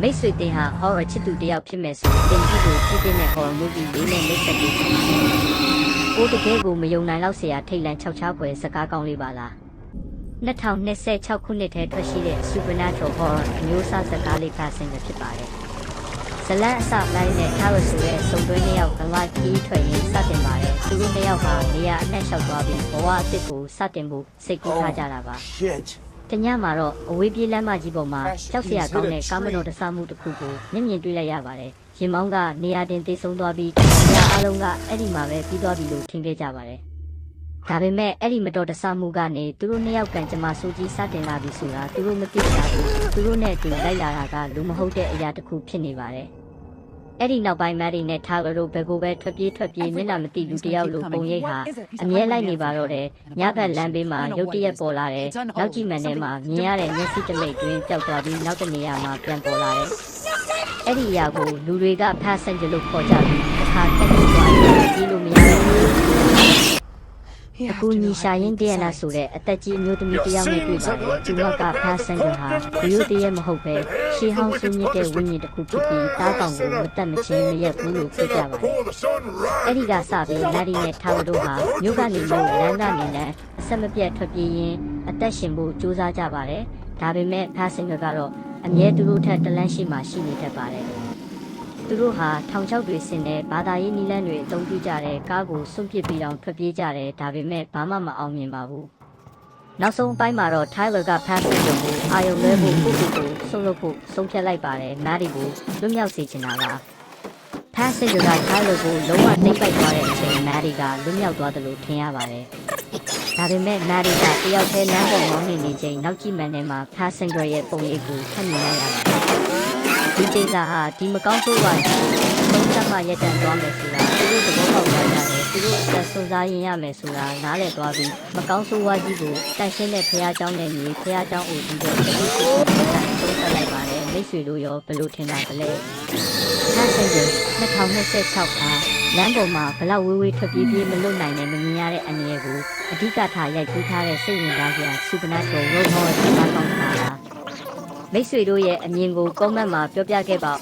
မိတ်ဆွေတင်ဟာဟောရချစ်သူတယောက်ဖြစ်မဲ့ဆိုတင်ကြီးကိုကြည့်တဲ့ဟော်မူဗီလေးနဲ့မိတ်ဆက်ပြီးကိုတကယ်ကိုမယုံနိုင်လောက်เสียထိတ်လန့်ခြောက်ခြားဖွယ်စကားကောင်းလေးပါလား2026ခုနှစ်ထဲထွက်ရှိတဲ့ Supernatural Horror အမျိုးအစားစကားလေးပါစင်ပဲဖြစ်ပါတယ်ဇလန်အစလိုက်နဲ့ထားရဆိုတဲ့စုံတွဲနှစ်ယောက်ကလာခီးထွက်ရင်စတင်ပါတယ်သူတို့နှစ်ယောက်ဟာနေရာအနှံ့လျှောက်သွားပြီးဘဝအသစ်ကိုစတင်ဖို့စိတ်ကူးထားကြတာပါတညမှာတော့အဝေးပြေးလမ်းမကြီးပေါ်မှာကြောက်စရာကောင်းတဲ့ကားမတော်တဆမှုတစ်ခုကိုမျက်မြင်တွေ့လိုက်ရပါတယ်ရင်မောင်းကနေရာတင်သေဆုံးသွားပြီးနေရာအလုံးကအဲ့ဒီမှာပဲပြီးသွားပြီလို့ထင်ခဲ့ကြပါတယ်ဒါပေမဲ့အဲ့ဒီမတော်တဆမှုကနေသူတို့နှစ်ယောက်ကကြမှာစိုးကြီးစတင်လာပြီဆိုတာသူတို့မသိကြဘူးသူတို့နဲ့အတူလိုက်လာတာကလူမဟုတ်တဲ့အရာတစ်ခုဖြစ်နေပါတယ်အဲ့ဒီနောက်ပိုင်းမရီနဲ့ထားတို့ဘယ်ကိုပဲထွက်ပြေးမျက်နှာမသိလူတယောက်လိုပုံရိပ်ဟာအမြဲလိုက်နေပါတော့တယ်ညဘက်လမ်းဘေးမှာရုတ်တရက်ပေါ်လာတယ်နောက်ကြည့်မှန်ထဲမှာမြင်ရတဲ့မျက်စိတမိတ်တွင်ပျောက်သွားပြီးနောက်တနေရာမှာပြန်ပေါ်လာတယ်အဲ့ဒီအရာကိုလူတွေကဖားဆန်ကြလို့ခေါ်ကြပြီးတစ်ခါတက်ပြီးသွားပြီးပြေးလို့မရတဲ့အခုညီရှာရင်တရနာဆိုတဲ့အသက်ကြီးမျိုးသမီးတယောက်နဲ့တွေ့ပါတယ်သူကဖားဆန်ကြဟာရိုးတရက်မဟုတ်ပဲရှေးဟောင်းဆင်းရဲတဲ့ဝိညာဉ်တစ်ခုဖြစ်ပြီးတားကောင်ကိုမတက်မချင်းမရက်ဘူးလို့ပြောကြပါတယ်အဲ့ဒီကစပြီးနာဒီနဲ့ထားတို့ဟာမြို့ကနေမြို့လမ်းကနေလမ်းအဆက်မပြတ်ထွက်ပြေးရင်းအသက်ရှင်ဖို့ကြိုးစားကြပါတယ်ဒါပေမဲ့ဖားဆန်ကြကတော့အမြဲသူတို့ထက်တလန်းရှိမှရှိနေတတ်ပါတယ်သူတို့ဟာထောင်ချောက်တွေဆင်တဲ့ဘာသာရေးနီလန်းတွေအသုံးပြုကြတဲ့ကားကိုစွန့်ပစ်ပြီးတော့ထွက်ပြေးကြတယ်ဒါပေမဲ့ဘာမှမအောင်မြင်ပါဘူးနောက်ဆုံးပိုင်းမှာတော့ Tyler က Passion ကိုအာယုံလွဲဖို့ပုဂ္ဂိုလ်ကိုဆုံးလုပ်ဖို့ဆုံးဖြတ်လိုက်ပါတယ်နားဒီကိုလွတ်မြောက်စေချင်တာလား Passion က Tyler ကိုလုံးဝနှိပ်ပိုက်သွားတဲ့အချိန်နားဒီကလွတ်မြောက်သွားတယ်လို့ထင်ရပါတယ်ဒါပေမဲ့နားဒီကတယောက်တည်းလမ်းပေါ်မှာနေချိန်နောက်ကြည့်မှန်ထဲမှာ Passion ရဲ့ပုံရိပ်ကိုဖတ်မြင်လိုက်ရတယ်ဒီဒေတာဟာဒီမကောင်းဆိုးပါသုံးချက်မှရက်တန်သွားမယ်ဆိုတာသူတို့သဘောပေါက်ကြတယ်သူတို့အသက်ဆုံးစားရင်ရမယ်ဆိုတာနားလည်သွားပြီးမကောင်းဆိုးဝါးကြီးကိုတန်ရှင်းတဲ့ဖះเจ้าနဲ့ညီဖះเจ้าအိုကြီးတို့တတိယကိုသုံးသပ်လိုက်ပါတယ်မိတ်ဆွေတို့ရောဘယ်လိုထင်တာလဲဟာဆင်ဂျင်2026ခါလမ်းပေါ်မှာဘလောက်ဝေးဝေးထွက်ပြေးပြေးမလွတ်နိုင်တဲ့မမြင်ရတဲ့အနေအကိုအဓိကထားရိုက်ကူးထားတဲ့စိတ်ဝင်စားစရာ Supernatural Road Horror ဒီမှာကောင်းတာမိတ်ဆွေတို့ရဲ့အမြင်ကိုကွန်မန့်မှာပြောပြခဲ့ပါ